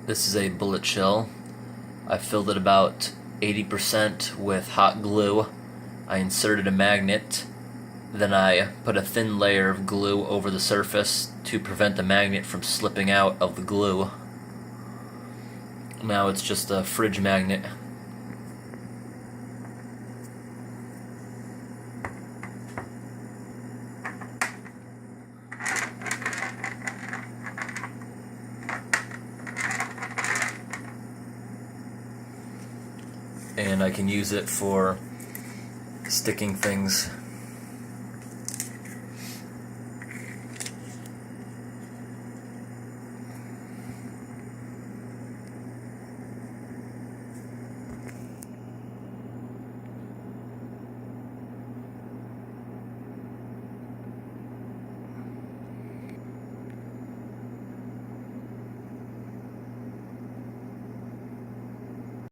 This is a bullet shell. I filled it about 80% with hot glue. I inserted a magnet. Then I put a thin layer of glue over the surface to prevent the magnet from slipping out of the glue. Now it's just a fridge magnet. And I can use it for sticking things